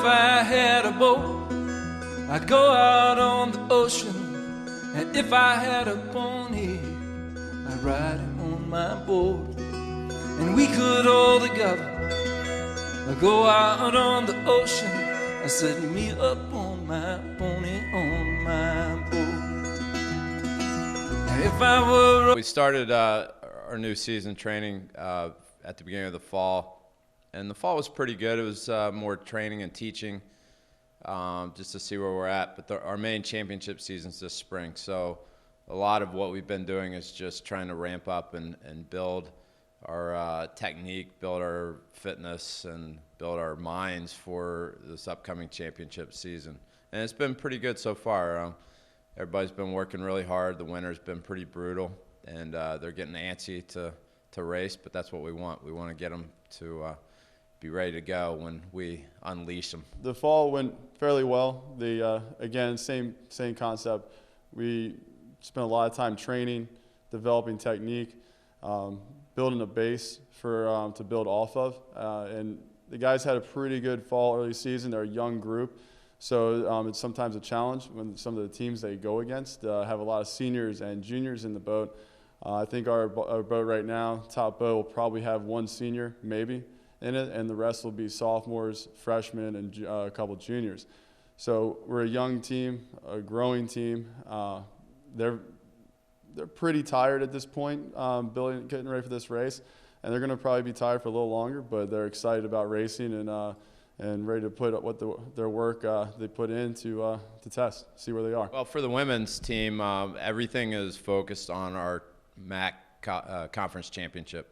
if I had a boat, I'd go out on the ocean. And if I had a pony, I'd ride it on my boat. And we could all together go out on the ocean. I set me up on my pony, on my boat. And if I were... We started our new season training at the beginning of the fall. And the fall was pretty good. It was more training and teaching just to see where we're at. But our main championship season's this spring. So a lot of what we've been doing is just trying to ramp up and build our technique, build our fitness, and build our minds for this upcoming championship season. And it's been pretty good so far. Everybody's been working really hard. The winter's been pretty brutal, and they're getting antsy to race, but that's what we want. We want to get them to be ready to go when we unleash them. The fall went fairly well. Again, same concept. We spent a lot of time training, developing technique, building a base for to build off of. And the guys had a pretty good fall early season. They're a young group, so it's sometimes a challenge when some of the teams they go against have a lot of seniors and juniors in the boat. I think our boat right now, top boat, will probably have one senior, maybe, in it, and the rest will be sophomores, freshmen, and a couple juniors. So we're a young team, a growing team. They're pretty tired at this point, getting ready for this race, and they're going to probably be tired for a little longer, but they're excited about racing and ready to put up their work they put in to test, see where they are. Well, for the women's team, everything is focused on our MAC conference championship.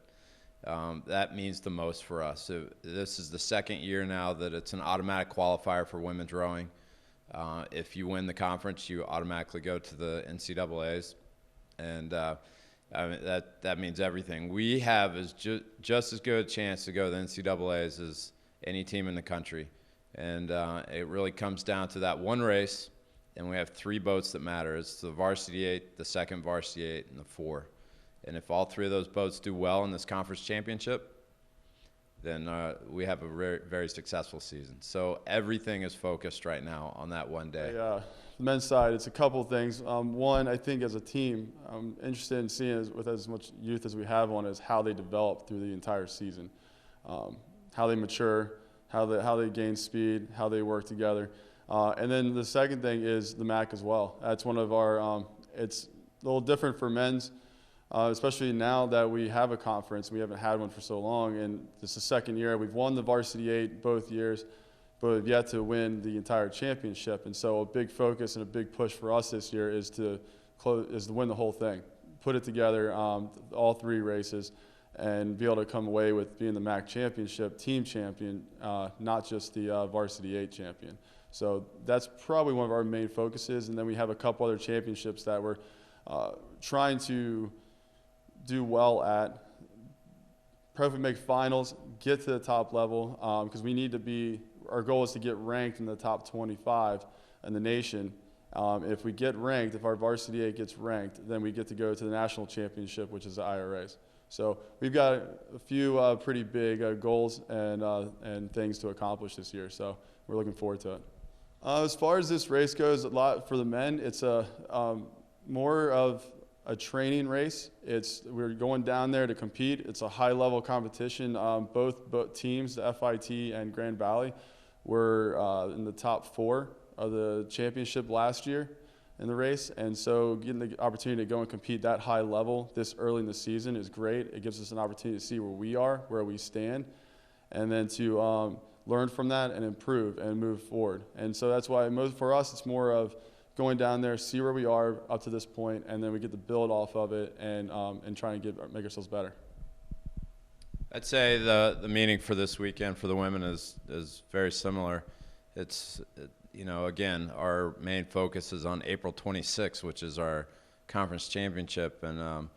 That means the most for us. So this is the second year now that it's an automatic qualifier for women's rowing. If you win the conference, you automatically go to the NCAAs, and I mean, that means everything. We have just as good a chance to go to the NCAAs as any team in the country, and it really comes down to that one race, and we have three boats that matter. It's the varsity 8, the second varsity 8, and the 4. And if all three of those boats do well in this conference championship, then we have a very, very successful season. So everything is focused right now on that one day. The men's side, it's a couple things. One, I think as a team, I'm interested in seeing, with as much youth as we have on, is how they develop through the entire season, how they mature, how they gain speed, how they work together. And then the second thing is the MAC as well. That's one of our, it's a little different for men's. Especially now that we have a conference. We haven't had one for so long, and this is the second year. We've won the varsity 8 both years, but we've yet to win the entire championship. And so a big focus and a big push for us this year is to win the whole thing, put it together, all three races, and be able to come away with being the MAC championship team champion, not just the varsity 8 champion. So that's probably one of our main focuses. And then we have a couple other championships that we're trying to do well at, probably make finals, get to the top level, because we need to be, our goal is to get ranked in the top 25 in the nation. If we get ranked, if our varsity 8 gets ranked, then we get to go to the national championship, which is the IRAs. So we've got a few pretty big goals and things to accomplish this year, so we're looking forward to it. As far as this race goes, a lot for the men, it's more of a training race. We're going down there to compete. It's a high-level competition. Both teams, the FIT and Grand Valley, were in the top 4 of the championship last year in the race. And so getting the opportunity to go and compete that high level this early in the season is great. It gives us an opportunity to see where we are, where we stand, and then to learn from that and improve and move forward. And so that's why for us it's more of going down there, see where we are up to this point, and then we get to build off of it and try and make ourselves better. I'd say the meaning for this weekend for the women is very similar. It's again, our main focus is on April 26th, which is our conference championship, and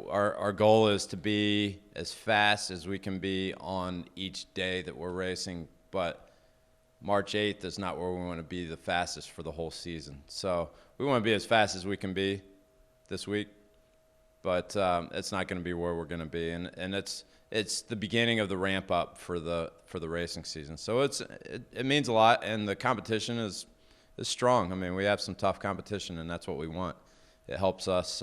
our goal is to be as fast as we can be on each day that we're racing, but March 8th is not where we want to be the fastest for the whole season. So we want to be as fast as we can be this week, but it's not going to be where we're going to be, and it's the beginning of the ramp up for the racing season. So it means a lot, and the competition is strong. I mean, we have some tough competition, and that's what we want. It helps us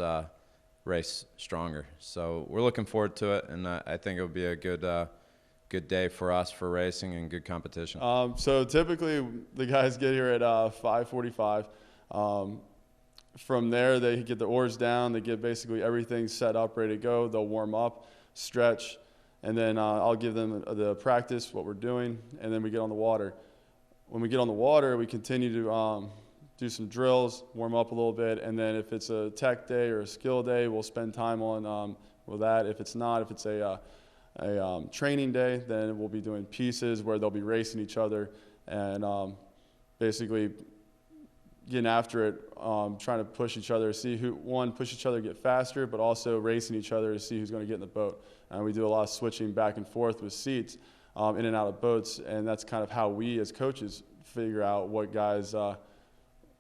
race stronger. So we're looking forward to it, and I think it'll be a good day for us for racing and good competition. So typically the guys get here at 5:45. From there, they get the oars down. They get basically everything set up, ready to go. They'll warm up, stretch, and then I'll give them the practice, what we're doing, and then we get on the water. When we get on the water, we continue to do some drills, warm up a little bit, and then if it's a tech day or a skill day, we'll spend time on with that. If it's not, if it's a training day, then we'll be doing pieces where they'll be racing each other and basically getting after it, trying to push each other, see push each other to get faster, but also racing each other to see who's going to get in the boat. And we do a lot of switching back and forth with seats in and out of boats, and that's kind of how we as coaches figure out what guys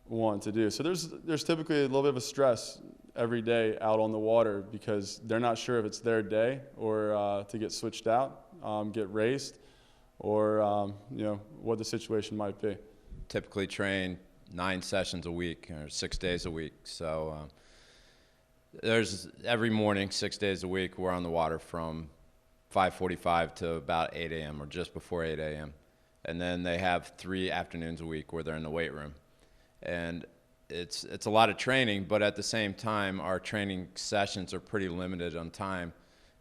want to do. So there's typically a little bit of a stress every day out on the water because they're not sure if it's their day or to get switched out, get raced, or what the situation might be. Typically train 9 sessions a week or 6 days a week. So there's every morning, 6 days a week, we're on the water from 5:45 to about 8 a.m. or just before 8 a.m. And then they have 3 afternoons a week where they're in the weight room. And it's a lot of training, but at the same time, our training sessions are pretty limited on time.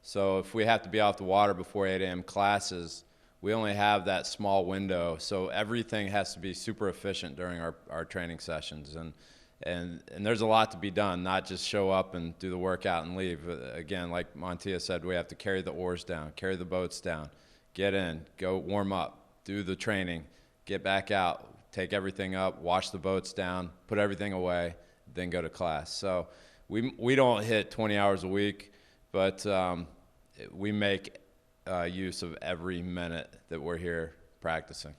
So if we have to be off the water before 8 a.m. classes, we only have that small window. So everything has to be super efficient during our training sessions. And there's a lot to be done, not just show up and do the workout and leave. Again, like Montia said, we have to carry the oars down, carry the boats down, get in, go warm up, do the training, get back out, take everything up, wash the boats down, put everything away, then go to class. So we don't hit 20 hours a week, but we make use of every minute that we're here practicing.